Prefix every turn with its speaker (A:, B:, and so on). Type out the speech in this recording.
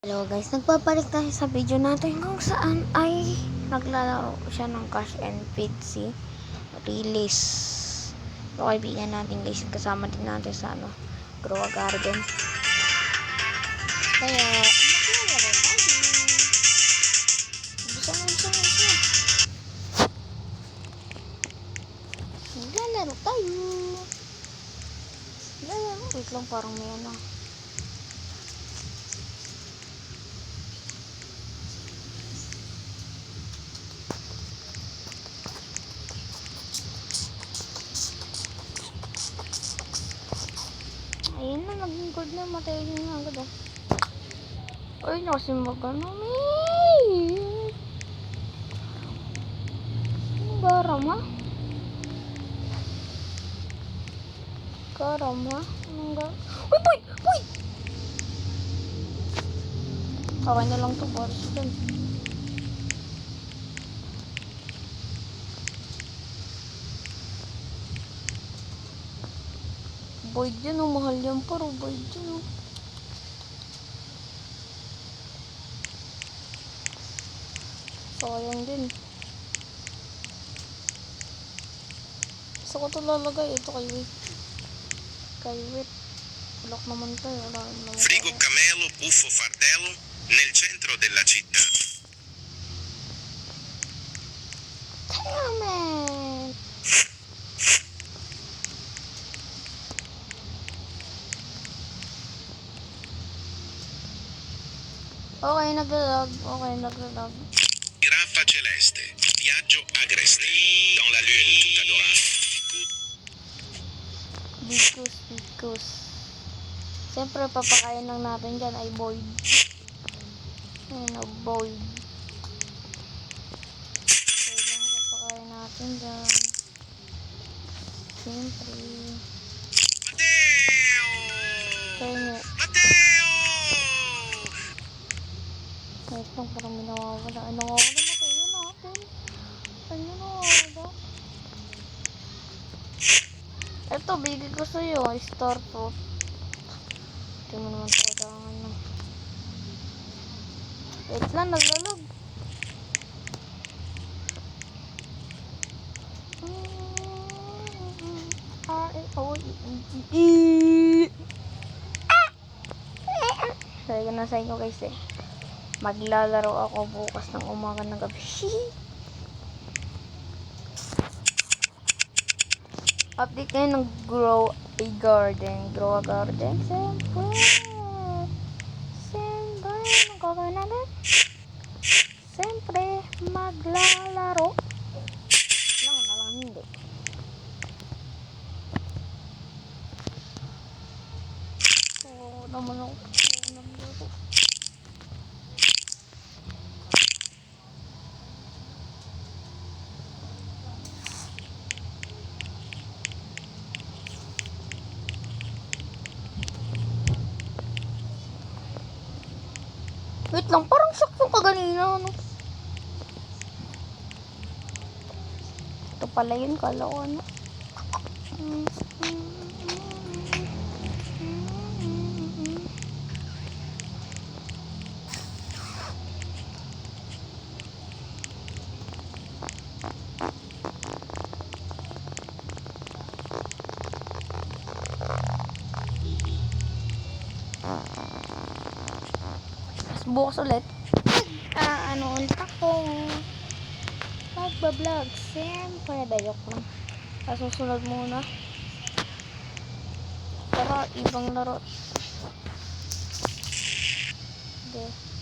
A: Hello guys, nagpapalit tayo sa video natin kung saan ay naglalaro siya ng Cash and Pitsy release. So kaibigan natin guys, kasama din natin sa Grow a Garden. Kaya maglalaro tayo. Bisa. Maglalaro tayo. Wait lang, parang may Ayun na, naging gold na. Matay yun nga agad Ay, kasi magano Garam ha? Anong garam? Uy, boy! Okay na lang to, boss. Void yun, mahal yan pero void yun. Sayang din. Gusto ko ito lalagay. Ito kay Wait. Lock naman to.
B: Frigo Camelo Buffo Fardello nel centro della città.
A: Damn it! Okay, naglalag.
B: Giraffa celeste, viaggio agreste, dans la lune tout adorable.
A: Because. Siyempre, papakain lang natin dyan ay Void. Ayun, Void. Void lang papakain natin dyan. Siyempre.
B: Matteo!
A: Wait lang, parang may nawawala. Mateo natin. Ano nawawala? Ito, bigay ko sa'yo. Star fruit. Ito mo naman kailangan na. Wait lang, naglalog. Sabi ko na sa inyo guys maglalaro ako bukas ng umaga ng gabi. Update ngayon ng Grow a Garden. Siyempre, ang gagawin natin? Siyempre, maglalaro. Hindi. Oo naman ako. Wait lang, parang shock yung kaganina, Ito pala yun, kala ko, bukas ulit ulit ako magbablog siyempre dayok lang susunod muna pero ibang laro okay.